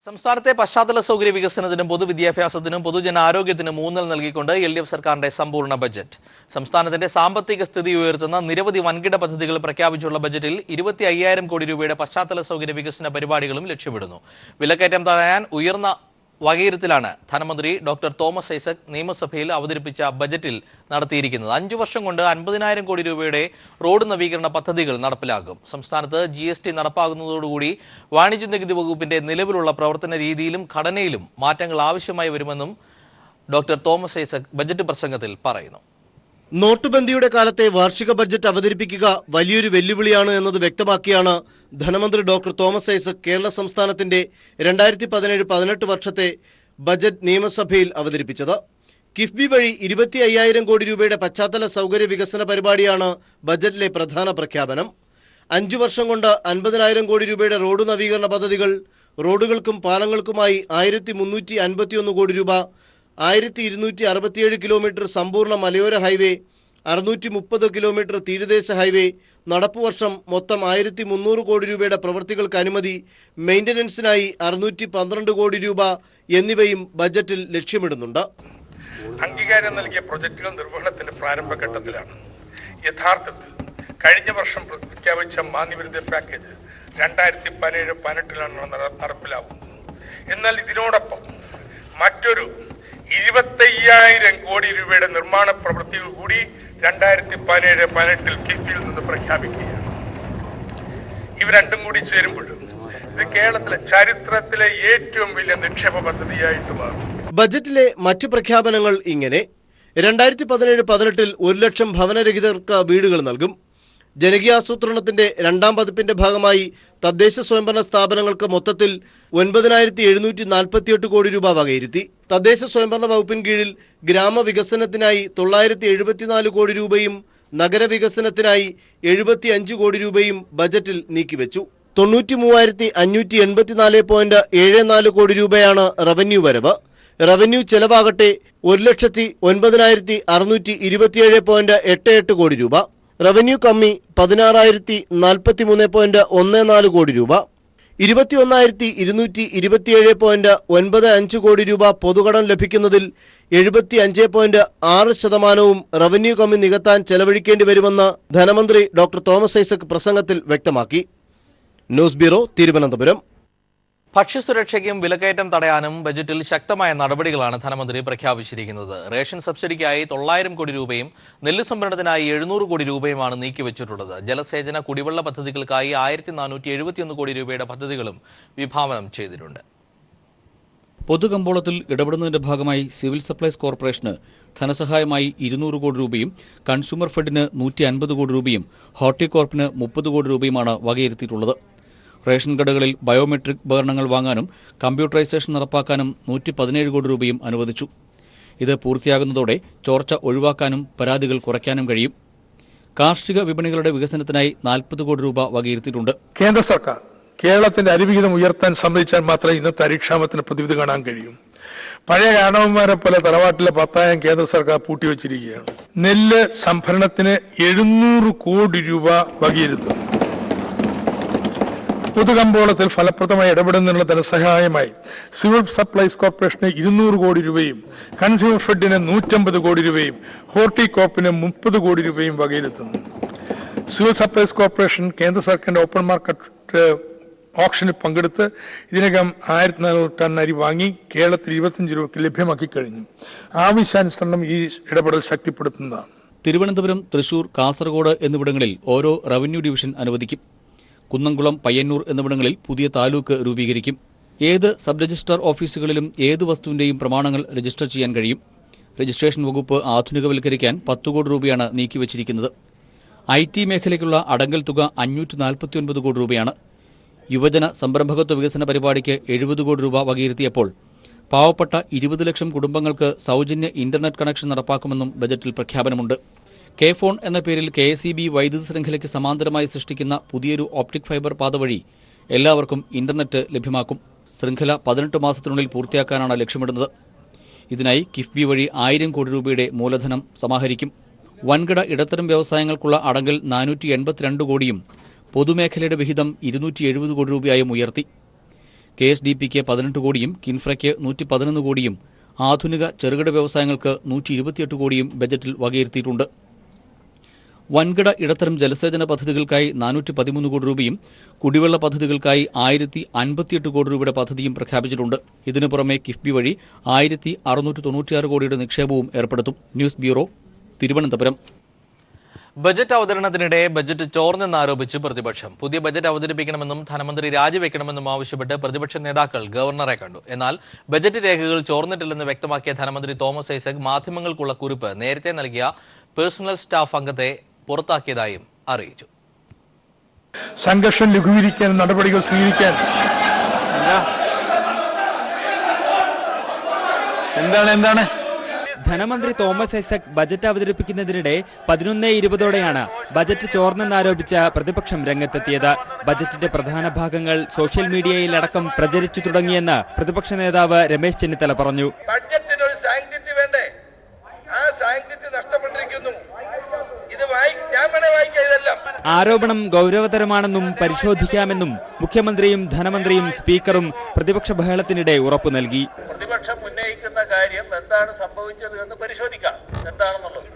സംസ്ഥാനത്തെ പശ്ചാത്തല സൗകര്യ വികസനത്തിനും പൊതുവിദ്യാഭ്യാസത്തിനും പൊതുജനാരോഗ്യത്തിനും ഊന്നൽ നൽകിക്കൊണ്ട് LDF സർക്കാരിന്റെ സമ്പൂർണ്ണ ബജറ്റ്. സംസ്ഥാനത്തിന്റെ സാമ്പത്തിക സ്ഥിതി ഉയർത്തുന്ന നിരവധി വൻകിട പദ്ധതികൾ പ്രഖ്യാപിച്ചുള്ള ബജറ്റിൽ 25,000 കോടി രൂപയുടെ പശ്ചാത്തല സൗകര്യ വികസന പരിപാടികളും ലക്ഷ്യമിടുന്നു. വിലക്കയറ്റം തടയാൻ ഉയർന്ന വകയിരുത്തലാണ് ധനമന്ത്രി ഡോക്ടർ തോമസ് ഐസക് നിയമസഭയിൽ അവതരിപ്പിച്ച ബജറ്റിൽ നടത്തിയിരിക്കുന്നത്. 5 വർഷം കൊണ്ട് 50,000 കോടി രൂപയുടെ റോഡ് നവീകരണ പദ്ധതികൾ നടപ്പിലാക്കും. സംസ്ഥാനത്ത് GST നടപ്പാകുന്നതോടുകൂടി വാണിജ്യ നികുതി വകുപ്പിന്റെ നിലവിലുള്ള പ്രവർത്തന രീതിയിലും ഘടനയിലും മാറ്റങ്ങൾ ആവശ്യമായി വരുമെന്നും ഡോക്ടർ തോമസ് ഐസക് ബജറ്റ് പ്രസംഗത്തിൽ പറയുന്നു. നോട്ടുബന്ദിയുടെ കാലത്തെ വാർഷിക ബഡ്ജറ്റ് അവതരിപ്പിക്കുക വലിയൊരു വെല്ലുവിളിയാണ് എന്നത് വ്യക്തമാക്കിയാണ് ധനമന്ത്രി ഡോക്ടർ തോമസ് ഐസക് കേരള സംസ്ഥാനത്തിന്റെ 2017-18 വർഷത്തെ ബജറ്റ് നിയമസഭയിൽ അവതരിപ്പിച്ചത്. കിഫ്ബി വഴി 25,000 കോടി രൂപയുടെ പശ്ചാത്തല സൗകര്യ വികസന പരിപാടിയാണ് ബജറ്റിലെ പ്രധാന പ്രഖ്യാപനം. 5 വർഷം കൊണ്ട് 50,000 കോടി രൂപയുടെ റോഡ് നവീകരണ പദ്ധതികൾ, റോഡുകൾക്കും പാലങ്ങൾക്കുമായി 1,351 കോടി രൂപ, 1,267 കിലോമീറ്റർ സമ്പൂർണ്ണ മലയോര ഹൈവേ, 630 കിലോമീറ്റർ തീരദേശ ഹൈവേ, നടപ്പുവർഷം മൊത്തം 1,300 കോടി രൂപയുടെ പ്രവൃത്തികൾക്ക് അനുമതി, മെയിൻ്റനൻസിനായി 612 കോടി രൂപ എന്നിവയും ബജറ്റിൽ ലക്ഷ്യമിടുന്നുണ്ട്. അംഗീകാരം നൽകിയ പ്രൊജക്ടുകൾ നിർവഹണത്തിന്റെ പ്രാരംഭഘട്ടത്തിലാണ്. യഥാർത്ഥത്തിൽ കഴിഞ്ഞ വർഷം പ്രഖ്യാപിച്ച മാന്യവിരുദ്ധ പാക്കേജ് 2017-18 നടപ്പിലാവുന്നത്. എന്നാൽ ഇതിനോടൊപ്പം മറ്റൊരു 25,000 കോടി രൂപയുടെ നിർമ്മാണ പ്രവൃത്തികൾ കൂടി 2017-18 കിഫ്ബിയിൽ നിന്ന് പ്രഖ്യാപിക്കുകയാണ്. ഇവ രണ്ടും കൂടി ചേരുമ്പോഴും ഇത് കേരളത്തിലെ ചരിത്രത്തിലെ ഏറ്റവും വലിയ നിക്ഷേപ പദ്ധതിയായിട്ട് മാറും. ബജറ്റിലെ മറ്റു പ്രഖ്യാപനങ്ങൾ ഇങ്ങനെ: 2017-18 1 ലക്ഷം ഭവനരഹിതർക്ക് വീടുകൾ നൽകും. ജനകീയാസൂത്രണത്തിന്റെ 2ാം പതിപ്പിന്റെ ഭാഗമായി തദ്ദേശ സ്വയംഭരണ സ്ഥാപനങ്ങൾക്ക് മൊത്തത്തിൽ 9,748 കോടി രൂപ വകയിരുത്തി. തദ്ദേശ സ്വയംഭരണ വകുപ്പിൻ കീഴിൽ ഗ്രാമവികസനത്തിനായി 974 കോടി രൂപയും നഗരവികസനത്തിനായി 75 കോടി രൂപയും ബജറ്റിൽ നീക്കിവെച്ചു. 93,584.74 കോടി രൂപയാണ് റവന്യൂ വരവ്. റവന്യൂ ചെലവാകട്ടെ 1,01,627.88 കോടി രൂപ. റവന്യൂ കമ്മി 16,043.14 കോടി രൂപ. 21,227.95 കോടി രൂപ പൊതുകടം ലഭിക്കുന്നതിൽ 75.6% റവന്യൂ കമ്മി നികത്താൻ ചെലവഴിക്കേണ്ടി വരുമെന്ന് ധനമന്ത്രി ഡോക്ടർ തോമസ് ഐസക് പ്രസംഗത്തിൽ വ്യക്തമാക്കി. News bureau, Thiruvananthapuram. ഭക്ഷ്യസുരക്ഷയ്ക്കും വിലക്കയറ്റം തടയാനും ബജറ്റിൽ ശക്തമായ നടപടികളാണ് ധനമന്ത്രി പ്രഖ്യാപിച്ചിരിക്കുന്നത്. റേഷൻ സബ്സിഡിക്കായി 900 കോടി രൂപയും നെല്ല് സംഭരണത്തിനായി 700 കോടി രൂപയുമാണ് നീക്കിവെച്ചിട്ടുള്ളത്. ജലസേചന കുടിവെള്ള പദ്ധതികൾക്കായി 1,471 കോടി രൂപയുടെ പദ്ധതികളും വിഭാവനം ചെയ്തിട്ടുണ്ട്. പൊതുകമ്പോളത്തിൽ ഇടപെടുന്നതിന്റെ ഭാഗമായി സിവിൽ സപ്ലൈസ് കോർപ്പറേഷന് ധനസഹായമായി 200 കോടി രൂപയും കൺസ്യൂമർ ഫെഡിന് 150 കോടി രൂപയും ഹോർട്ടികോർപ്പിന് 30 കോടി രൂപയുമാണ് വകയിരുത്തിയിട്ടുള്ളത്. റേഷൻ കടകളിൽ ബയോമെട്രിക് ഉപകരണങ്ങൾ വാങ്ങാനും കമ്പ്യൂട്ടറൈസേഷൻ നടപ്പാക്കാനും 117 കോടി രൂപയും അനുവദിച്ചു. ഇത് പൂർത്തിയാകുന്നതോടെ ചോർച്ച ഒഴിവാക്കാനും പരാതികൾ കുറയ്ക്കാനും കഴിയും. കാർഷിക വിപണികളുടെ വികസനത്തിനായി 40 കോടി രൂപ വകയിരുത്തിയിട്ടുണ്ട്. കേന്ദ്ര സർക്കാർ കേരളത്തിന്റെ അരിവിഹിതം ഉയർത്താൻ സമ്മതിച്ചാൽ മാത്രമേ ഇന്നത്തെ അരിക്ഷാമത്തിന് പ്രതിവിധി കാണാൻ കഴിയും. പഴയ കാരണവന്മാരെ പോലെ തറവാട്ടിലെ 10,000 കേന്ദ്ര സർക്കാർ പൂട്ടിവെച്ചിരിക്കുകയാണ്. നെല്ല് സംഭരണത്തിന് 700 കോടി രൂപ വകയിരുത്തും. പൊതുകമ്പോളത്തിൽ ഫലപ്രദമായി ഇടപെടുന്നതിനുള്ള ധനസഹായമായി സിവിൽ സപ്ലൈസ് കോർപ്പറേഷന് 200 കോടി രൂപയും കൺസ്യൂമർ ഫെഡിന് 150 കോടി രൂപയും ഹോർട്ടികോർപ്പിന് 30 കോടി രൂപയും വകയിരുത്തുന്നു. സിവിൽ സപ്ലൈസ് കോർപ്പറേഷൻ കേന്ദ്ര സർക്കാരിന്റെ ഓപ്പൺ മാർക്കറ്റ് ഓപ്ഷനിൽ പങ്കെടുത്ത് ഇതിനകം 1,400 ടൺ അരി വാങ്ങി കേരളത്തിൽ 25 രൂപയ്ക്ക് ലഭ്യമാക്കി കഴിഞ്ഞു. ആവശ്യാനുസരണം ഈ ഇടപെടൽ ശക്തിപ്പെടുത്തുന്നതാണ്. തിരുവനന്തപുരം, തൃശൂർ, കാസർഗോഡ് എന്നിവിടങ്ങളിൽ ഓരോ റവന്യൂ ഡിവിഷൻ അനുവദിക്കും. കുന്നംകുളം, പയ്യന്നൂർ എന്നിവിടങ്ങളിൽ പുതിയ താലൂക്ക് രൂപീകരിക്കും. ഏത് സബ് രജിസ്ട്രാർ ഓഫീസുകളിലും ഏത് വസ്തുവിന്റെയും പ്രമാണങ്ങൾ രജിസ്റ്റർ ചെയ്യാൻ കഴിയും. രജിസ്ട്രേഷൻ വകുപ്പ് ആധുനികവൽക്കരിക്കാൻ 10 കോടി രൂപയാണ് നീക്കിവച്ചിരിക്കുന്നത്. IT മേഖലയ്ക്കുള്ള അടങ്കൽ തുക 549 കോടി രൂപയാണ്. യുവജന സംരംഭകത്വ വികസന പരിപാടിക്ക് 70 കോടി രൂപ വകയിരുത്തിയപ്പോൾ പാവപ്പെട്ട 20 ലക്ഷം കുടുംബങ്ങൾക്ക് സൗജന്യ ഇന്റർനെറ്റ് കണക്ഷൻ നടപ്പാക്കുമെന്നും ബജറ്റിൽ പ്രഖ്യാപനമുണ്ട്. കെ-ഫോൺ എന്ന പേരിൽ KSEB വൈദ്യുതി ശൃംഖലയ്ക്ക് സമാന്തരമായി സൃഷ്ടിക്കുന്ന പുതിയൊരു ഓപ്റ്റിക് ഫൈബർ പാത വഴി എല്ലാവർക്കും ഇന്റർനെറ്റ് ലഭ്യമാക്കും. ശൃംഖല 18 മാസത്തിനുള്ളിൽ പൂർത്തിയാക്കാനാണ് ലക്ഷ്യമിടുന്നത്. ഇതിനായി കിഫ്ബി വഴി 1,000 കോടി രൂപയുടെ മൂലധനം സമാഹരിക്കും. വൻകിട ഇടത്തരം വ്യവസായങ്ങൾക്കുള്ള അടങ്കൽ 482 കോടിയും പൊതുമേഖലയുടെ വിഹിതം 270 കോടി രൂപയായും ഉയർത്തി. KSDPക്ക് 18 കോടിയും കിൻഫ്രയ്ക്ക് 111 കോടിയും ആധുനിക ചെറുകിട വ്യവസായങ്ങൾക്ക് 128 കോടിയും ബജറ്റിൽ വകയിരുത്തിയിട്ടുണ്ട്. വൻകിട ഇടത്തരം ജലസേചന പദ്ധതികൾക്കായി 413 കോടി രൂപയും കുടിവെള്ള പദ്ധതികൾക്കായി 1058 കോടി രൂപയുടെ പദ്ധതിയും പ്രഖ്യാപിച്ചിട്ടുണ്ട്. ഇതിനു പുറമെ കിഫ്ബി വഴി 1696 കോടിയുടെ നിക്ഷേപവും ഏർപ്പെടുത്തും. News bureau, Thiruvananthapuram. ബജറ്റ് അവതരണത്തിനിടെ ബജറ്റ് ചോർന്നെന്നാരോപിച്ച് പ്രതിപക്ഷം. പുതിയ ബജറ്റ് അവതരിപ്പിക്കണമെന്നും ധനമന്ത്രി രാജിവെക്കണമെന്നും ആവശ്യപ്പെട്ട് പ്രതിപക്ഷ നേതാക്കൾ ഗവർണറെ കണ്ടു. എന്നാൽ ബജറ്റ് രേഖകൾ ചോർന്നിട്ടില്ലെന്ന് വ്യക്തമാക്കിയ ധനമന്ത്രി തോമസ് ഐസക് മാധ്യമങ്ങൾക്കുള്ള കുറിപ്പ് നേരത്തെ നൽകിയ പേഴ്സണൽ സ്റ്റാഫ് അംഗത്തെ പുറത്താക്കിയതായും അറിയിച്ചു. സംഘർഷം ലഘൂകരിക്കാൻ നടപടികൾ സ്വീകരിക്കാൻ എന്താണ് ധനമന്ത്രി തോമസ് ഐസക് ബജറ്റ് അവതരിപ്പിക്കുന്നതിനിടെ 11:20 ബജറ്റ് ചോർന്നെന്നാരോപിച്ച പ്രതിപക്ഷം രംഗത്തെത്തിയത്. ബജറ്റിന്റെ പ്രധാന ഭാഗങ്ങൾ സോഷ്യൽ മീഡിയയിൽ അടക്കം പ്രചരിച്ചു തുടങ്ങിയെന്ന് പ്രതിപക്ഷ നേതാവ് രമേശ് ചെന്നിത്തല പറഞ്ഞു. ബഡ്ജറ്റിന് ഒരു സാങ്ക്ടിറ്റി വേണ്ടേ? ആ സാങ്ക്ടിറ്റി നഷ്ടപ്പെട്ടിരിക്കുന്നു. ആരോപണം ഗൗരവതരമാണെന്നും പരിശോധിക്കാമെന്നും മുഖ്യമന്ത്രിയും ധനമന്ത്രിയും സ്പീക്കറും പ്രതിപക്ഷ ബഹളത്തിനിടെ ഉറപ്പു നൽകി. പ്രതിപക്ഷം ഉന്നയിക്കുന്ന കാര്യം എന്താണ് സംഭവിച്ചത് എന്ന് പരിശോധിക്കാം എന്താണെന്നുള്ളത്.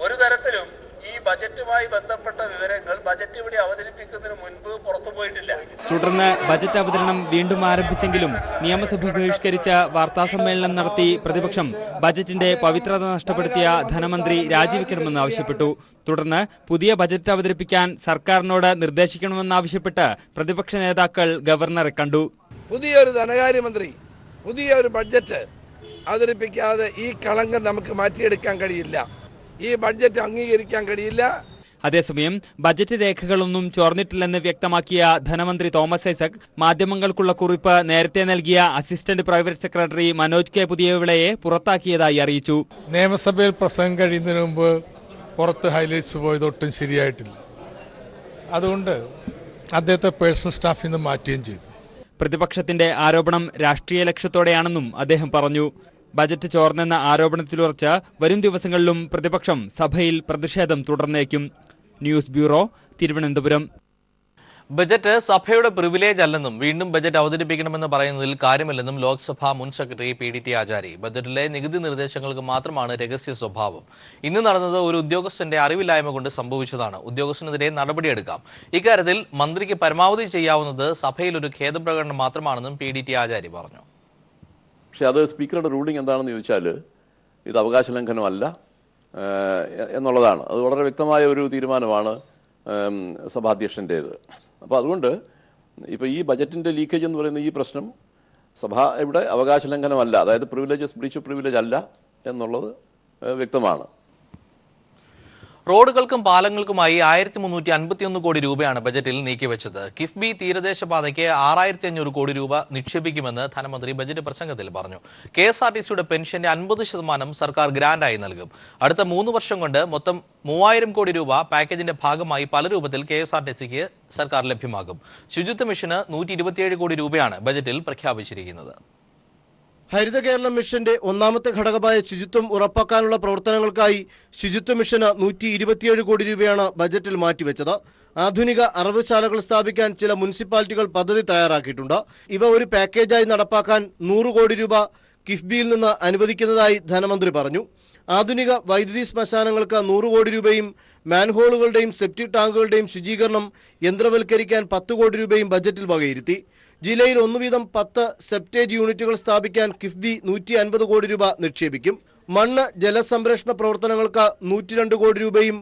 ഒരു തരത്തിലും ഈ ബജറ്റുമായി ബന്ധപ്പെട്ട വിവരങ്ങൾ ബജറ്റ് ഇവിടെ അവതരിപ്പിക്കുന്നതിന് മുൻപ് പുറത്തുപോയിട്ടില്ല. തുടർന്ന് ബജറ്റ് അവതരണം വീണ്ടും ആരംഭിച്ചെങ്കിലും നിയമസഭ ബഹിഷ്കരിച്ച വാർത്താസമ്മേളനം നടത്തി പ്രതിപക്ഷം ബജറ്റിന്റെ പവിത്രത നഷ്ടപ്പെടുത്തിയ ധനമന്ത്രി രാജിവെക്കണമെന്ന് ആവശ്യപ്പെട്ടു. തുടർന്ന് പുതിയ ബജറ്റ് അവതരിപ്പിക്കാൻ സർക്കാരിനോട് നിർദ്ദേശിക്കണമെന്നാവശ്യപ്പെട്ട് പ്രതിപക്ഷ നേതാക്കൾ ഗവർണറെ കണ്ടു. പുതിയൊരു ധനകാര്യമന്ത്രി പുതിയൊരു ബഡ്ജറ്റ് അവതരിപ്പിക്കാതെ ഈ കളങ്കം നമുക്ക് മാറ്റിയെടുക്കാൻ കഴിയില്ല. ഈ ബഡ്ജറ്റ് അംഗീകരിക്കാൻ കഴിയില്ല. അതേസമയം ബജറ്റ് രേഖകളൊന്നും ചോർന്നിട്ടില്ലെന്ന് വ്യക്തമാക്കിയ ധനമന്ത്രി തോമസ് ഐസക് മാധ്യമങ്ങൾക്കുള്ള കുറിപ്പ് നേരത്തെ നൽകിയ assistant private secretary Manoj K പുതിയവിളയെ പുറത്താക്കിയതായി അറിയിച്ചു. നിയമസഭയിൽ പ്രസംഗം കഴിയുന്നതിന് മുമ്പ് പുറത്ത് ഹൈലൈറ്റ്സ് പോയതൊട്ടും ശരിയായിട്ടില്ല. അതുകൊണ്ട് അദ്ദേഹത്തെ പേഴ്സണൽ സ്റ്റാഫിൽ നിന്ന് മാറ്റുകയും ചെയ്തു. പ്രതിപക്ഷത്തിന്റെ ആരോപണം രാഷ്ട്രീയ ലക്ഷ്യത്തോടെയാണെന്നും അദ്ദേഹം പറഞ്ഞു. ബജറ്റ് ചോർന്നെന്ന ആരോപണത്തിലുറച്ച് വരും ദിവസങ്ങളിലും പ്രതിപക്ഷം സഭയിൽ പ്രതിഷേധം തുടർന്നേക്കും. News bureau, Thiruvananthapuram. ബജറ്റ് സഭയുടെ പ്രിവിലേജ് അല്ലെന്നും വീണ്ടും ബജറ്റ് അവതരിപ്പിക്കണമെന്ന് പറയുന്നതിൽ കാര്യമില്ലെന്നും ലോക്സഭാ മുൻ സെക്രട്ടറി PDT ആചാരി. ബജറ്റിലെ നികുതി നിർദ്ദേശങ്ങൾക്ക് മാത്രമാണ് രഹസ്യ സ്വഭാവം. ഇന്ന് നടന്നത് ഒരു ഉദ്യോഗസ്ഥന്റെ അറിവില്ലായ്മ കൊണ്ട് സംഭവിച്ചതാണ്. ഉദ്യോഗസ്ഥനെതിരെ നടപടിയെടുക്കാം. ഇക്കാര്യത്തിൽ മന്ത്രിക്ക് പരമാവധി ചെയ്യാവുന്നത് സഭയിൽ ഒരു ഖേദപ്രകടനം മാത്രമാണെന്നും PDT ആചാരി പറഞ്ഞു. പക്ഷേ അത് സ്പീക്കറുടെ റൂളിംഗ് എന്താണെന്ന് ചോദിച്ചാൽ ഇത് അവകാശ ലംഘനമല്ല എന്നുള്ളതാണ്. അത് വളരെ വ്യക്തമായ ഒരു തീരുമാനമാണ് സഭാധ്യക്ഷൻ്റേത്. അപ്പോൾ അതുകൊണ്ട് ഇപ്പോൾ ഈ ബജറ്റിൻ്റെ ലീക്കേജ് എന്ന് പറയുന്ന ഈ പ്രശ്നം സഭ ഇവിടെ അവകാശ ലംഘനമല്ല, അതായത് പ്രിവിലേജസ് ബ്രീച്ച് ഓഫ് പ്രിവിലേജ് അല്ല എന്നുള്ളത് വ്യക്തമാണ്. റോഡുകൾക്കും പാലങ്ങൾക്കുമായി 1351 കോടി രൂപയാണ് ബജറ്റിൽ നീക്കിവെച്ചത്. കിഫ്ബി തീരദേശ പാതയ്ക്ക് 6500 കോടി രൂപ നിക്ഷേപിക്കുമെന്ന് ധനമന്ത്രി ബജറ്റ് പ്രസംഗത്തിൽ പറഞ്ഞു. KSRTCയുടെ പെൻഷന്റെ 50% സർക്കാർ ഗ്രാന്റായി നൽകും. അടുത്ത 3 വർഷം കൊണ്ട് മൊത്തം 3000 കോടി രൂപ പാക്കേജിന്റെ ഭാഗമായി പല രൂപത്തിൽ KSRTCക്ക് സർക്കാർ ലഭ്യമാകും. ശുചിത്വ മിഷന് 127 കോടി രൂപയാണ് ബജറ്റിൽ പ്രഖ്യാപിച്ചിരിക്കുന്നത്. ഹരിത കേരളം മിഷന്റെ ഒന്നാമത്തെ ഘടകമായ ശുചിത്വം ഉറപ്പാക്കാനുള്ള പ്രവർത്തനങ്ങൾക്കായി ശുചിത്വ മിഷന് 127 കോടി രൂപയാണ് ബജറ്റിൽ മാറ്റിവെച്ചത്. ആധുനിക അറവുശാലകൾ സ്ഥാപിക്കാൻ ചില മുനിസിപ്പാലിറ്റികൾ പദ്ധതി തയ്യാറാക്കിയിട്ടുണ്ട്. ഇവ ഒരു പാക്കേജായി നടപ്പാക്കാൻ 100 കോടി രൂപ കിഫ്ബിയിൽ നിന്ന് അനുവദിക്കുന്നതായി ധനമന്ത്രി പറഞ്ഞു. ആധുനിക വൈദ്യുതി ശ്മശാനങ്ങൾക്ക് 100 കോടി രൂപയും മാൻഹോളുകളുടെയും സെപ്റ്റിക് ടാങ്കുകളുടെയും ശുചീകരണം യന്ത്രവൽക്കരിക്കാൻ 10 കോടി രൂപയും ബജറ്റിൽ വകയിരുത്തി. ജില്ലയിൽ 1 വീതം 10 സെപ്റ്റേജ് യൂണിറ്റുകൾ സ്ഥാപിക്കാൻ കിഫ്ബി 150 കോടി രൂപ നിക്ഷേപിക്കും. മണ്ണ് ജലസംരക്ഷണ പ്രവർത്തനങ്ങൾക്ക് 102 കോടി രൂപയും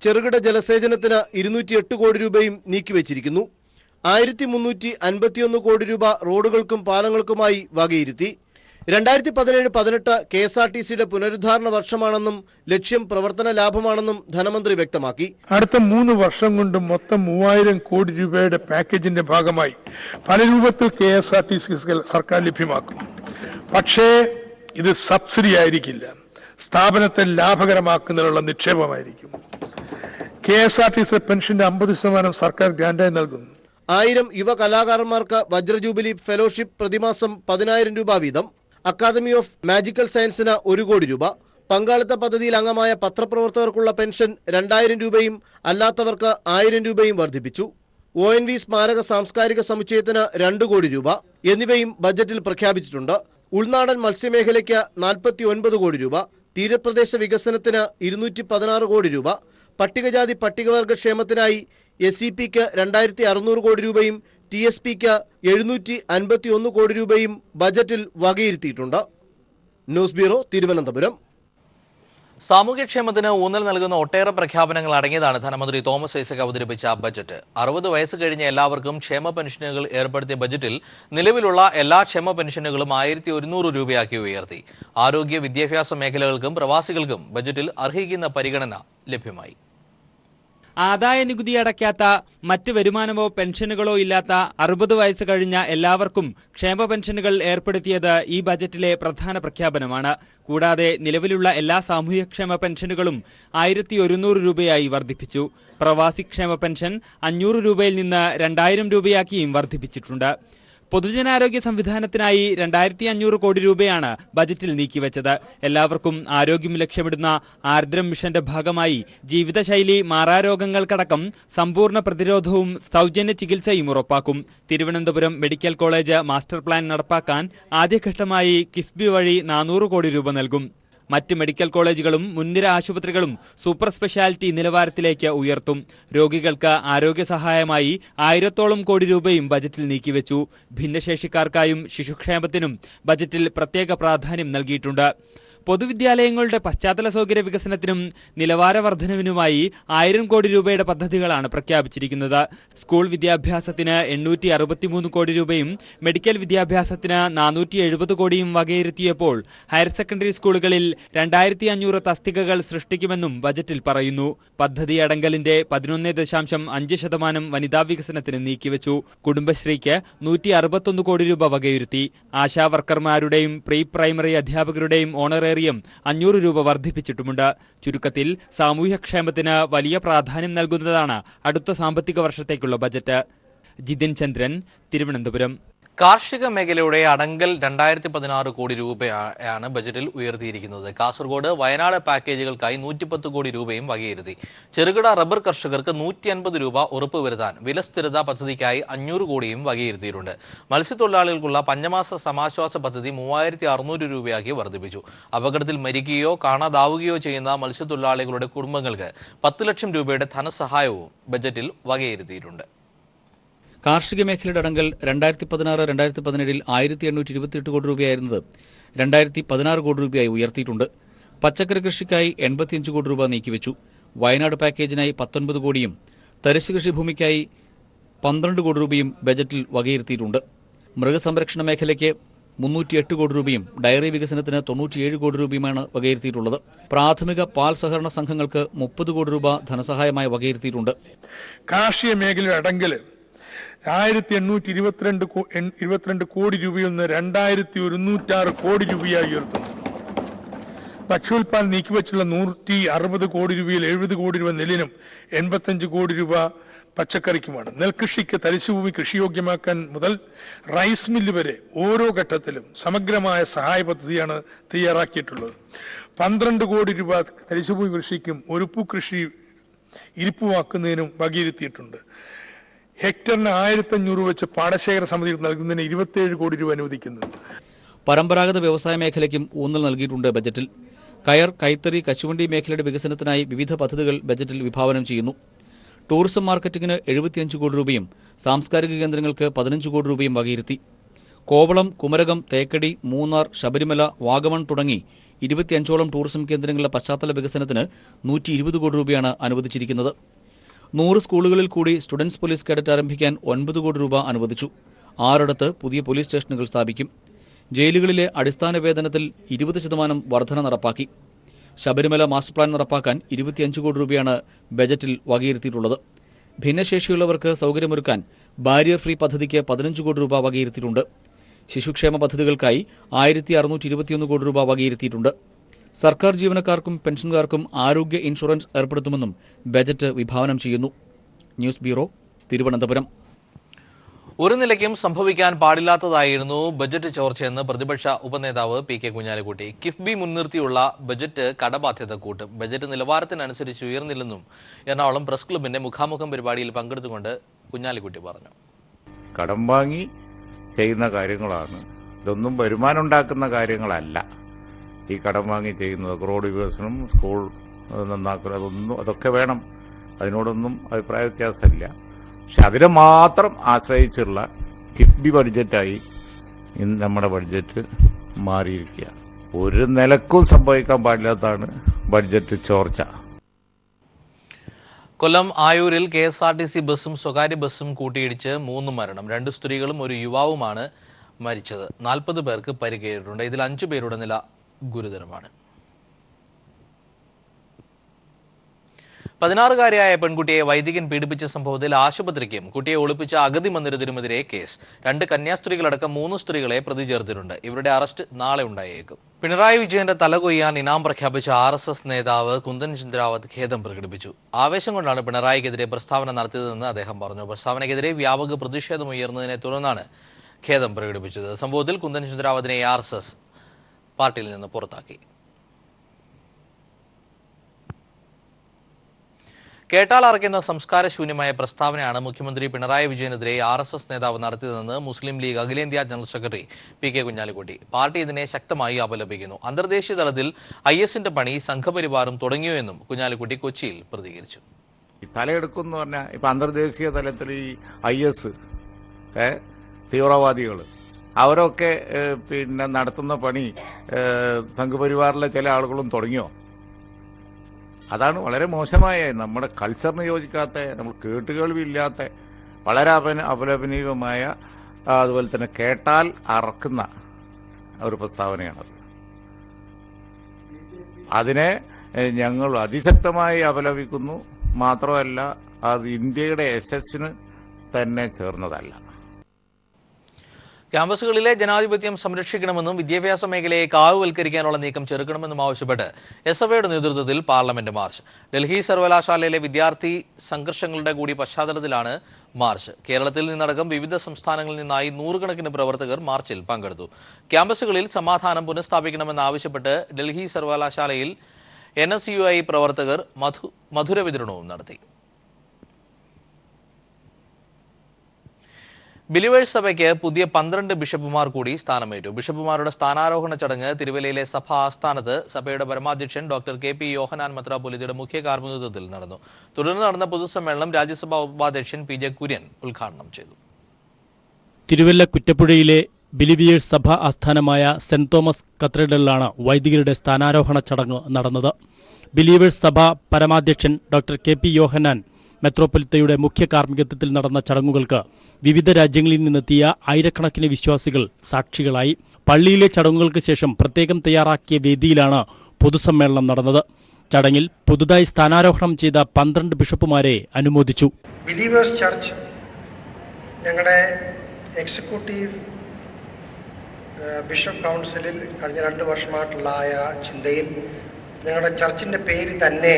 ചെറുകിട ജലസേചനത്തിന് 208 കോടി രൂപയും നീക്കിവച്ചിരിക്കുന്നു. 1351 കോടി രൂപ റോഡുകൾക്കും പാലങ്ങൾക്കുമായി വകയിരുത്തി. 2017-18 KSRTCയുടെ പുനരുദ്ധാരണ വർഷമാണെന്നും ലക്ഷ്യം പ്രവർത്തന ലാഭമാണെന്നും ധനമന്ത്രി വ്യക്തമാക്കി. അടുത്ത 3 വർഷം കൊണ്ട് മൊത്തം 3000 കോടി രൂപയുടെ പാക്കേജിന്റെ ഭാഗമായി പല രൂപത്തിൽ KSRTC സർക്കാർ ലഭ്യമാക്കും. പക്ഷേ ഇത് സബ്സിഡി ആയിരിക്കില്ല, സ്ഥാപനത്തെ ലാഭകരമാക്കുന്നതിനുള്ള നിക്ഷേപമായിരിക്കും. KSRTCയുടെ പെൻഷന്റെ 50% സർക്കാർ ഗ്രാന്റായി നൽകുന്നു. 1000 യുവ കലാകാരന്മാർക്ക് വജ്രജൂബിലി ഫെലോഷിപ്പ് പ്രതിമാസം 10000 രൂപ വീതം. അക്കാദമി ഓഫ് മാജിക്കൽ സയൻസിന് 1 കോടി രൂപ. പങ്കാളിത്ത പദ്ധതിയിൽ അംഗമായ പത്രപ്രവർത്തകർക്കുള്ള പെൻഷൻ 2000 രൂപയും അല്ലാത്തവർക്ക് 1000 രൂപയും വർദ്ധിപ്പിച്ചു. ONV സ്മാരക സാംസ്കാരിക സമുച്ചയത്തിന് 2 കോടി രൂപ എന്നിവയും ബജറ്റിൽ പ്രഖ്യാപിച്ചിട്ടുണ്ട്. ഉൾനാടൻ മത്സ്യമേഖലയ്ക്ക് 49 കോടി രൂപ, തീരപ്രദേശ വികസനത്തിന് 216 കോടി രൂപ, പട്ടികജാതി പട്ടികവർഗ ക്ഷേമത്തിനായി SEPക്ക് 2600 കോടി രൂപയും TSPക്ക് 751 കോടി രൂപയും ബജറ്റിൽ വകയിരുത്തിയിട്ടുണ്ട്. News bureau, Thiruvananthapuram. സാമൂഹ്യക്ഷേമത്തിന് ഊന്നൽ നൽകുന്ന ഒട്ടേറെ പ്രഖ്യാപനങ്ങൾ അടങ്ങിയതാണ് ധനമന്ത്രി തോമസ് ഐസക് അവതരിപ്പിച്ച ബജറ്റ്. 60 വയസ്സ് കഴിഞ്ഞ എല്ലാവർക്കും ക്ഷേമ പെൻഷനുകൾ ഏർപ്പെടുത്തിയ ബജറ്റിൽ നിലവിലുള്ള എല്ലാ ക്ഷേമ പെൻഷനുകളും 1100 രൂപയാക്കി ഉയർത്തി. ആരോഗ്യ വിദ്യാഭ്യാസ മേഖലകൾക്കും പ്രവാസികൾക്കും ബജറ്റിൽ അർഹിക്കുന്ന പരിഗണന ലഭ്യമായി. ആദായ നികുതി അടയ്ക്കാത്ത, മറ്റ് വരുമാനമോ പെൻഷനുകളോ ഇല്ലാത്ത 60 വയസ്സ് കഴിഞ്ഞ എല്ലാവർക്കും ക്ഷേമ പെൻഷനുകൾ ഏർപ്പെടുത്തിയത് ഈ ബജറ്റിലെ പ്രധാന പ്രഖ്യാപനമാണ്. കൂടാതെ നിലവിലുള്ള എല്ലാ സാമൂഹ്യക്ഷേമ പെൻഷനുകളും 1100 രൂപയായി വർദ്ധിപ്പിച്ചു. പ്രവാസി ക്ഷേമ പെൻഷൻ 500 രൂപയിൽ നിന്ന് 2000 രൂപയാക്കിയും വർദ്ധിപ്പിച്ചിട്ടുണ്ട്. പൊതുജനാരോഗ്യ സംവിധാനത്തിനായി 2500 കോടി രൂപയാണ് ബജറ്റിൽ നീക്കിവെച്ചത്. എല്ലാവർക്കും ആരോഗ്യം ലക്ഷ്യമിടുന്ന ആർദ്രം മിഷന്റെ ഭാഗമായി ജീവിതശൈലി മാറാരോഗങ്ങൾക്കടക്കം സമ്പൂർണ്ണ പ്രതിരോധവും സൗജന്യ ചികിത്സയും ഉറപ്പാക്കും. Thiruvananthapuram medical college master plan നടപ്പാക്കാൻ ആദ്യഘട്ടമായി കിഫ്ബി വഴി 400 കോടി രൂപ നൽകും. മറ്റ് മെഡിക്കൽ കോളേജുകളും മുൻനിര ആശുപത്രികളും സൂപ്പർ സ്പെഷ്യാലിറ്റി നിലവാരത്തിലേക്ക് ഉയർത്തും. രോഗികൾക്ക് ആരോഗ്യ സഹായമായി 1000-ഓളം കോടി രൂപയും ബജറ്റിൽ നീക്കിവെച്ചു. ഭിന്നശേഷിക്കാർക്കായും ശിശുക്ഷേമത്തിനും ബജറ്റിൽ പ്രത്യേക പ്രാധാന്യം നൽകിയിട്ടുണ്ട്. പൊതുവിദ്യാലയങ്ങളുടെ പശ്ചാത്തല സൗകര്യ വികസനത്തിനും നിലവാര വർധനവിനുമായി 1000 കോടി രൂപയുടെ പദ്ധതികളാണ് പ്രഖ്യാപിച്ചിരിക്കുന്നത്. സ്കൂൾ വിദ്യാഭ്യാസത്തിന് 863 കോടി രൂപയും മെഡിക്കൽ വിദ്യാഭ്യാസത്തിന് 470 കോടിയും വകയിരുത്തിയപ്പോൾ ഹയർ സെക്കൻഡറി സ്കൂളുകളിൽ 2500 തസ്തികകൾ സൃഷ്ടിക്കുമെന്നും ബജറ്റിൽ പറയുന്നു. പദ്ധതി അടങ്കലിന്റെ 11.5% വനിതാ വികസനത്തിന് നീക്കിവെച്ചു. കുടുംബശ്രീക്ക് 161 കോടി രൂപ വകയിരുത്തി. ആശാ വർക്കർമാരുടെയും പ്രീ പ്രൈമറി അധ്യാപകരുടെയും ഓണറേറിയം 500 രൂപ വർദ്ധിപ്പിച്ചിട്ടുമുണ്ട്. ചുരുക്കത്തിൽ സാമൂഹ്യക്ഷേമത്തിന് വലിയ പ്രാധാന്യം നൽകുന്നതാണ് അടുത്ത സാമ്പത്തിക വർഷത്തേക്കുള്ള ബജറ്റ്. ജിതിൻ ചന്ദ്രൻ, തിരുവനന്തപുരം. കാർഷിക മേഖലയുടെ അടങ്കൽ 2016 കോടി രൂപയാണ് ബജറ്റിൽ ഉയർത്തിയിരിക്കുന്നത്. കാസർഗോഡ്, വയനാട് പാക്കേജുകൾക്കായി 110 കോടി രൂപയും വകയിരുത്തി. ചെറുകിട റബ്ബർ കർഷകർക്ക് 150 രൂപ ഉറപ്പുവരുത്താൻ വിലസ്ഥിരതാ പദ്ധതിക്കായി 500 കോടിയും വകയിരുത്തിയിട്ടുണ്ട്. മത്സ്യത്തൊഴിലാളികൾക്കുള്ള പഞ്ചമാസ സമാശ്വാസ പദ്ധതി 3600 രൂപയാക്കി വർദ്ധിപ്പിച്ചു. അപകടത്തിൽ മരിക്കുകയോ കാണാതാവുകയോ ചെയ്യുന്ന മത്സ്യത്തൊഴിലാളികളുടെ കുടുംബങ്ങൾക്ക് 10 ലക്ഷം രൂപയുടെ ധനസഹായവും ബജറ്റിൽ വകയിരുത്തിയിട്ടുണ്ട്. കാർഷിക മേഖലയുടെ അടങ്കൽ 2016-2017 1828 കോടി രൂപയായിരുന്നത് 2016 കോടി രൂപയായി ഉയർത്തിയിട്ടുണ്ട്. പച്ചക്കറി കൃഷിക്കായി 85 കോടി രൂപ നീക്കിവെച്ചു. വയനാട് പാക്കേജിനായി 19 കോടിയും തരിശ് കൃഷിഭൂമിക്കായി 12 കോടി രൂപയും ബജറ്റിൽ വകയിരുത്തിയിട്ടുണ്ട്. മൃഗസംരക്ഷണ മേഖലയ്ക്ക് 308 കോടി രൂപയും ഡയറി വികസനത്തിന് 97 കോടി രൂപയുമാണ് വകയിരുത്തിയിട്ടുള്ളത്. പ്രാഥമിക പാൽ സഹകരണ സംഘങ്ങൾക്ക് 30 കോടി രൂപ ധനസഹായമായി വകയിരുത്തിയിട്ടുണ്ട്. കാർഷിക മേഖലയുടെ അടങ്കൽ 1822 കോടി രൂപയിൽ നിന്ന് 2106 കോടി രൂപയായി ഉയർത്തുന്നു. ഭക്ഷ്യോൽപാദനം നീക്കിവെച്ചുള്ള 160 കോടി രൂപയിൽ 70 കോടി രൂപ നെല്ലിനും 85 കോടി രൂപ പച്ചക്കറിക്കുമാണ്. നെൽകൃഷിക്ക് തരിശുഭൂമി കൃഷിയോഗ്യമാക്കാൻ മുതൽ റൈസ് മില്ല് വരെ ഓരോ ഘട്ടത്തിലും സമഗ്രമായ സഹായ പദ്ധതിയാണ് തയ്യാറാക്കിയിട്ടുള്ളത്. 12 കോടി രൂപ തരിശുഭൂമി കൃഷിക്കും ഒരുപ്പു കൃഷി ഇരിപ്പുമാക്കുന്നതിനും വകയിരുത്തിയിട്ടുണ്ട്. ഹെക്ടറിന് 1500 വെച്ച് പാടശേഖര സമിതിക്ക് നൽകുന്നതിന് 27 കോടി രൂപ അനുവദിക്കുന്നുണ്ട്. പരമ്പരാഗത വ്യവസായ മേഖലയ്ക്കും ഊന്നൽ നൽകിയിട്ടുണ്ട് ബജറ്റിൽ. കയർ, കൈത്തറി, കശുവണ്ടി മേഖലയുടെ വികസനത്തിനായി വിവിധ പദ്ധതികൾ ബജറ്റിൽ വിഭാവനം ചെയ്യുന്നു. ടൂറിസം മാർക്കറ്റിംഗിന് 75 കോടി രൂപയും സാംസ്കാരിക കേന്ദ്രങ്ങൾക്ക് 15 കോടി രൂപയും വകയിരുത്തി. കോവളം, കുമരകം, തേക്കടി, മൂന്നാർ, ശബരിമല, വാഗമൺ തുടങ്ങി 25ഓളം ടൂറിസം കേന്ദ്രങ്ങളുടെ പശ്ചാത്തല വികസനത്തിന് 120 കോടി രൂപയാണ് അനുവദിച്ചിരിക്കുന്നത്. 100 സ്കൂളുകളിൽ കൂടി സ്റ്റുഡൻസ് പോലീസ് കേഡറ്റ് ആരംഭിക്കാൻ 9 കോടി രൂപ അനുവദിച്ചു. 6 പുതിയ പോലീസ് സ്റ്റേഷനുകൾ സ്ഥാപിക്കും. ജയിലുകളിലെ അടിസ്ഥാന വേതനത്തിൽ 20% വർധന നടപ്പാക്കി. ശബരിമല മാസ്റ്റർ പ്ലാൻ നടപ്പാക്കാൻ 25 കോടി രൂപയാണ് ബജറ്റിൽ വകയിരുത്തിയിട്ടുള്ളത്. ഭിന്നശേഷിയുള്ളവർക്ക് സൗകര്യമൊരുക്കാൻ ബാരിയർ ഫ്രീ പദ്ധതിക്ക് 15 കോടി രൂപ വകയിരുത്തിയിട്ടുണ്ട്. ശിശുക്ഷേമ പദ്ധതികൾക്കായി 1621 കോടി രൂപ വകയിരുത്തിയിട്ടുണ്ട്. സർക്കാർ ജീവനക്കാർക്കും പെൻഷൻകാർക്കും ആരോഗ്യ ഇൻഷുറൻസ് ഏർപ്പെടുത്തുമെന്നും ബജറ്റ് വിഭാവനം ചെയ്യുന്നു. News bureau, Thiruvananthapuram. ഒരു നിലയ്ക്കും സംഭവിക്കാൻ പാടില്ലാത്തതായിരുന്നു ബജറ്റ് ചോർച്ചയെന്ന് പ്രതിപക്ഷ ഉപനേതാവ് PK കുഞ്ഞാലിക്കുട്ടി. കിഫ്ബി മുൻനിർത്തിയുള്ള ബജറ്റ് കടബാധ്യത കൂട്ടും. ബജറ്റ് നിലവാരത്തിനനുസരിച്ച് ഉയർന്നില്ലെന്നും എറണാകുളം പ്രസ് ക്ലബിന്റെ മുഖാമുഖം പരിപാടിയിൽ പങ്കെടുത്തുകൊണ്ട് കുഞ്ഞാലിക്കുട്ടി പറഞ്ഞു. കടം വാങ്ങി ചെയ്യുന്ന കാര്യങ്ങളാണ്. ഇതൊന്നും വരുമാനം ഉണ്ടാക്കുന്ന കാര്യങ്ങളല്ല. ഈ കടം വാങ്ങി ചെയ്യുന്നത് റോഡ് വികസനം, സ്കൂൾ നന്നാക്കുക, അതൊക്കെ വേണം. അതിനോടൊന്നും അഭിപ്രായ വ്യത്യാസമില്ല. പക്ഷെ അതിനെ മാത്രം ആശ്രയിച്ചുള്ള കിഫ്ബി ബഡ്ജറ്റായി ഇന്ന് നമ്മുടെ ബഡ്ജറ്റ് മാറിയിരിക്കുക. ഒരു നിലക്കും സംഭവിക്കാൻ പാടില്ലാത്തതാണ് ബഡ്ജറ്റ് ചോർച്ച. കൊല്ലം ആയൂരിൽ KSRTC ബസ്സും സ്വകാര്യ ബസ്സും കൂട്ടിയിടിച്ച് 3 മരണം. 2 സ്ത്രീകളും ഒരു യുവാവുമാണ് മരിച്ചത്. 40 പേർക്ക് പരിക്കേറ്റിട്ടുണ്ട്. ഇതിൽ 5 പേരുടെ നില ഗുരുതരമാണ്. 16-കാരിയായ പെൺകുട്ടിയെ വൈദികൻ പീഡിപ്പിച്ച സംഭവത്തിൽ ആശുപത്രിക്കും കുട്ടിയെ ഒളിപ്പിച്ച അഗതി മന്ദിരത്തിനുമെതിരെ കേസ്. 2 കന്യാസ്ത്രീകളടക്കം 3 സ്ത്രീകളെ പ്രതി ചേർത്തിട്ടുണ്ട്. ഇവരുടെ അറസ്റ്റ് നാളെ ഉണ്ടായേക്കും. പിണറായി വിജയന്റെ തലകൊയ്യാൻ ഇനാം പ്രഖ്യാപിച്ച RSS നേതാവ് കുന്ദൻ ചന്ദ്രാവത്ത് ഖേദം പ്രകടിപ്പിച്ചു. ആവേശം കൊണ്ടാണ് പിണറായിക്കെതിരെ പ്രസ്താവന നടത്തിയതെന്ന് അദ്ദേഹം പറഞ്ഞു. പ്രസ്താവനയ്ക്കെതിരെ വ്യാപക പ്രതിഷേധമുയർന്നതിനെ തുടർന്നാണ് ഖേദം പ്രകടിപ്പിച്ചത്. സംഭവത്തിൽ കുന്ദൻ ചന്ദ്രാവത്തിനെ RSS പാർട്ടിയിൽ നിന്ന് പുറത്താക്കി. കേട്ടാൽ അറയ്ക്കുന്ന സംസ്കാരശൂന്യമായ പ്രസ്താവനയാണ് മുഖ്യമന്ത്രി പിണറായി വിജയനെതിരെ RSS നേതാവ് നടത്തിയതെന്ന് മുസ്ലിം ലീഗ് അഖിലേന്ത്യാ general secretary PK Kunhalikutty. Party ഇതിനെ ശക്തമായി അപലപിക്കുന്നു. അന്തർദേശീയ തലത്തിൽ IS-ന്റെ പണി സംഘപരിവാറും തുടങ്ങിയോ എന്നും കുഞ്ഞാലിക്കുട്ടി കൊച്ചിയിൽ പ്രതികരിച്ചു. തലയെടുക്കും എന്ന് പറഞ്ഞാൽ ഇപ്പം അന്തർദേശീയ തലത്തിൽ ഈ IS തീവ്രവാദികൾ അവരൊക്കെ നടത്തുന്ന പണി സംഘപരിവാറിലെ ചില ആളുകളും തുടങ്ങിയോ? അതാണ് വളരെ മോശമായ, നമ്മുടെ കൾച്ചറിന് യോജിക്കാത്ത, നമ്മൾ കേട്ടുകേൾവിയില്ലാത്ത, വളരെ അപലപനീയമായ, അതുപോലെ തന്നെ കേട്ടാൽ അറക്കുന്ന ഒരു പ്രസ്താവനയാണത്. അതിനെ ഞങ്ങൾ അതിശക്തമായി അപലപിക്കുന്നു. മാത്രമല്ല, അത് ഇന്ത്യയുടെ യശസ്സിന് തന്നെ ചേർന്നതല്ല. ക്യാമ്പസുകളിലെ ജനാധിപത്യം സംരക്ഷിക്കണമെന്നും വിദ്യാഭ്യാസ മേഖലയെ കാവുവൽക്കരിക്കാനുള്ള നീക്കം ചെറുക്കണമെന്നും ആവശ്യപ്പെട്ട് SFIയുടെ നേതൃത്വത്തിൽ പാർലമെന്റ് മാർച്ച്. ഡൽഹി സർവകലാശാലയിലെ വിദ്യാർത്ഥി സംഘർഷങ്ങളുടെ കൂടി പശ്ചാത്തലത്തിലാണ് മാർച്ച്. കേരളത്തിൽ നിന്നടക്കം വിവിധ സംസ്ഥാനങ്ങളിൽ നിന്നായി 100 കണക്കിന് പ്രവർത്തകർ മാർച്ചിൽ പങ്കെടുത്തു. ക്യാമ്പസുകളിൽ സമാധാനം പുനഃസ്ഥാപിക്കണമെന്നാവശ്യപ്പെട്ട് ഡൽഹി സർവകലാശാലയിൽ NSUI പ്രവർത്തകർ മധുര വിതരണവും നടത്തി. ബിലീവേഴ്സ് സഭയ്ക്ക് പുതിയ 12 ബിഷപ്പുമാർ കൂടി സ്ഥാനമേറ്റു. ബിഷപ്പുമാരുടെ സ്ഥാനാരോഹണ ചടങ്ങ് തിരുവല്ലയിലെ സഭാ ആസ്ഥാനത്ത് സഭയുടെ പരമാധ്യക്ഷൻ ഡോക്ടർ KP യോഹനാൻ മെത്രാപ്പൊലീത്തയുടെ മുഖ്യ കാർമ്മികത്വത്തിൽ നടന്നു. തുടർന്ന് നടന്ന പൊതുസമ്മേളനം രാജ്യസഭാ ഉപാധ്യക്ഷൻ PJ കുര്യൻ ഉദ്ഘാടനം ചെയ്തു. തിരുവല്ല കുറ്റപ്പുഴയിലെ ബിലീവേഴ്സ് സഭ ആസ്ഥാനമായ സെന്റ് തോമസ് കത്തീഡ്രലിലാണ് വൈദികരുടെ സ്ഥാനാരോഹണ ചടങ്ങ് നടന്നത്. ബിലീവേഴ്സ് സഭ പരമാധ്യക്ഷൻ ഡോക്ടർ KP യോഹനാൻ മെത്രോപ്പൊലിത്തയുടെ മുഖ്യ കാർമ്മികത്വത്തിൽ നടന്ന ചടങ്ങുകൾക്ക് വിവിധ രാജ്യങ്ങളിൽ നിന്നെത്തിയ ആയിരക്കണക്കിന് വിശ്വാസികൾ സാക്ഷികളായി. പള്ളിയിലെ ചടങ്ങുകൾക്ക് ശേഷം പ്രത്യേകം തയ്യാറാക്കിയ വേദിയിലാണ് പൊതുസമ്മേളനം നടന്നത്. ചടങ്ങിൽ പുതുതായി സ്ഥാനാരോഹണം ചെയ്ത 12 ബിഷപ്പുമാരെ അനുമോദിച്ചു. ബിലീവേഴ്സ് ചർച്ച് ഞങ്ങളുടെ എക്സിക്യൂട്ടീവ് ബിഷപ്പ് കൗൺസിലിൽ കഴിഞ്ഞ 2 വർഷമായിട്ടുള്ള ചിന്തയിൽ ഞങ്ങളുടെ ചർച്ചിൻ്റെ പേര് തന്നെ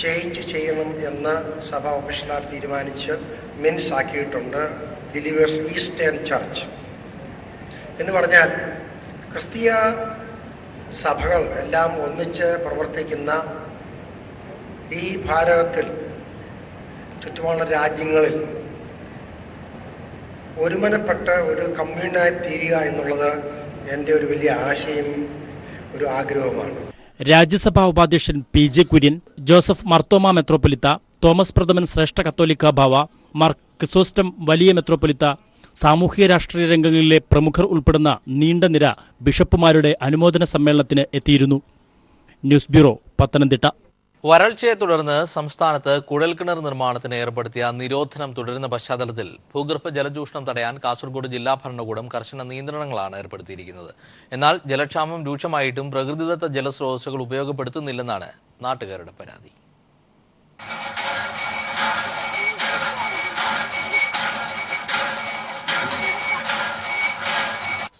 ചേഞ്ച് ചെയ്യണം എന്ന് സഭ ഒഫീഷ്യലായി തീരുമാനിച്ച് മിൻസ് ആക്കിയിട്ടുണ്ട്. ബിലീവേഴ്സ് ഈസ്റ്റേൺ ചർച്ച് എന്ന് പറഞ്ഞാൽ ക്രിസ്തീയ സഭകൾ എല്ലാം ഒന്നിച്ച് പ്രവർത്തിക്കുന്ന ഈ ഭാരതത്തിൽ ചുറ്റുമുള്ള രാജ്യങ്ങളിൽ ഒരുമനപ്പെട്ട് ഒരു കമ്മ്യൂണായി തീരുക എന്നുള്ളത് എൻ്റെ ഒരു വലിയ ആശയം, ഒരു ആഗ്രഹമാണ്. രാജ്യസഭാ ഉപാധ്യക്ഷൻ PJ കുര്യൻ, ജോസഫ് മർത്തോമ മെത്രോപ്പൊലിത്ത, തോമസ് പ്രഥമൻ ശ്രേഷ്ഠ കത്തോലിക്ക ബാവ, മാർ ക്രിസോസ്റ്റം വലിയ മെത്രോപ്പൊലിത്ത, സാമൂഹിക രാഷ്ട്രീയ രംഗങ്ങളിലെ പ്രമുഖർ ഉൾപ്പെടുന്ന നീണ്ട നിര ബിഷപ്പുമാരുടെ അനുമോദന സമ്മേളനത്തിന് എത്തിയിരുന്നു. News bureau, Pathanamthitta. വരൾച്ചയെ തുടർന്ന് സംസ്ഥാനത്ത് കുഴൽക്കിണർ നിർമ്മാണത്തിന് ഏർപ്പെടുത്തിയ നിരോധനം തുടരുന്ന പശ്ചാത്തലത്തിൽ ഭൂഗർഭ ജലചൂഷണം തടയാൻ കാസർഗോഡ് ജില്ലാ ഭരണകൂടം കർശന നിയന്ത്രണങ്ങളാണ് ഏർപ്പെടുത്തിയിരിക്കുന്നത്. എന്നാൽ ജലക്ഷാമം രൂക്ഷമായിട്ടും പ്രകൃതിദത്ത ജലസ്രോതസ്സുകൾ ഉപയോഗപ്പെടുത്തുന്നില്ലെന്നാണ് നാട്ടുകാരുടെ പരാതി.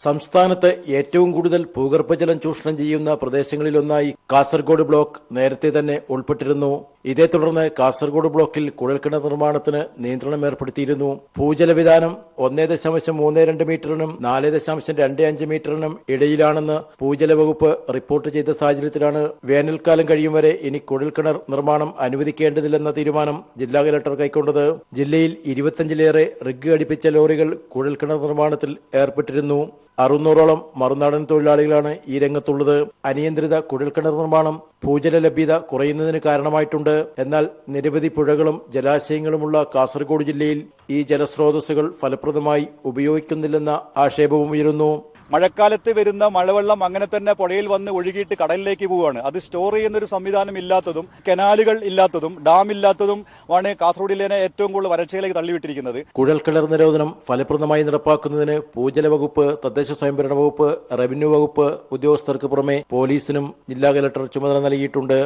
സംസ്ഥാനത്ത് ഏറ്റവും കൂടുതൽ ഭൂഗർഭജലം ചൂഷണം ചെയ്യുന്ന പ്രദേശങ്ങളിലൊന്നായി കാസർഗോഡ് ബ്ലോക്ക് നേരത്തെ തന്നെ ഉൾപ്പെട്ടിരുന്നു. ഇതേ തുടർന്ന് കാസർഗോഡ് ബ്ലോക്കിൽ കുഴൽക്കിണർ നിർമ്മാണത്തിന് നിയന്ത്രണം ഏർപ്പെടുത്തിയിരുന്നു. ഭൂജലവിധാനം 1.32 മീറ്ററിനും 4.25 മീറ്ററിനും ഇടയിലാണെന്ന് ഭൂജല വകുപ്പ് റിപ്പോർട്ട് ചെയ്ത സാഹചര്യത്തിലാണ് വേനൽക്കാലം കഴിയും വരെ ഇനി കുഴൽക്കിണർ നിർമ്മാണം അനുവദിക്കേണ്ടതില്ലെന്ന തീരുമാനം ജില്ലാ കലക്ടർ കൈക്കൊണ്ടത്. ജില്ലയിൽ 25-ലേറെ റിഗ് ഘടിപ്പിച്ച ലോറികൾ കുഴൽക്കിണർ നിർമ്മാണത്തിൽ ഏർപ്പെട്ടിരുന്നു. 600ഓളം മറുനാടൻ തൊഴിലാളികളാണ് ഈ രംഗത്തുള്ളത്. അനിയന്ത്രിത കുഴൽക്കിണർ നിർമ്മാണം ഭൂജല ലഭ്യത കുറയുന്നതിന് കാരണമായിട്ടുണ്ട്. എന്നാൽ നിരവധി പുഴകളും ജലാശയങ്ങളുമുള്ള കാസർഗോഡ് ജില്ലയിൽ ഈ ജലസ്രോതസ്സുകൾ ഫലപ്രദമായി ഉപയോഗിക്കുന്നില്ലെന്ന ആക്ഷേപവും ഉയരുന്നു. മഴക്കാലത്ത് വരുന്ന മഴവെള്ളം അങ്ങനെ തന്നെ പുഴയിൽ വന്ന് ഒഴുകിയിട്ട് കടലിലേക്ക് പോവുകയാണ്. അത് സ്റ്റോർ ചെയ്യുന്നൊരു സംവിധാനം ഇല്ലാത്തതും കനാലുകൾ ഇല്ലാത്തതും ഡാം ഇല്ലാത്തതും ആണ് കാസർഗോഡ് ജില്ലയെ ഏറ്റവും കൂടുതൽ വരൾച്ചയിലേക്ക് തള്ളിവിട്ടിരിക്കുന്നത്. കുഴൽക്കിണർ നിരോധനം ഫലപ്രദമായി നടപ്പാക്കുന്നതിന് ഭൂജല വകുപ്പ്, തദ്ദേശ സ്വയംഭരണ വകുപ്പ്, റവന്യൂ വകുപ്പ് ഉദ്യോഗസ്ഥർക്ക് പുറമെ പോലീസിനും ജില്ലാ കലക്ടർ ചുമതല നൽകിയിട്ടുണ്ട്.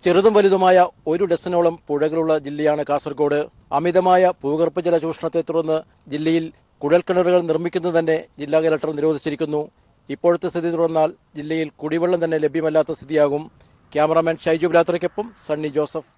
ചെറുതും വലുതുമായ 1 ഡസനോളം പുഴകളുള്ള ജില്ലയാണ് കാസർഗോഡ്. അമിതമായ ഭൂഗർഭജല ചൂഷണത്തെ തുടർന്ന് ജില്ലയിൽ കുഴൽക്കിണറുകൾ നിർമ്മിക്കുന്നത് തന്നെ ജില്ലാ കലക്ടർ നിരോധിച്ചിരിക്കുന്നു. ഇപ്പോഴത്തെ സ്ഥിതി തുടർന്നാൽ ജില്ലയിൽ കുടിവെള്ളം തന്നെ ലഭ്യമല്ലാത്ത സ്ഥിതിയാകും. ക്യാമറാമാൻ ഷൈജു ബ്ലാത്രയ്ക്കൊപ്പം സണ്ണി ജോസഫ്.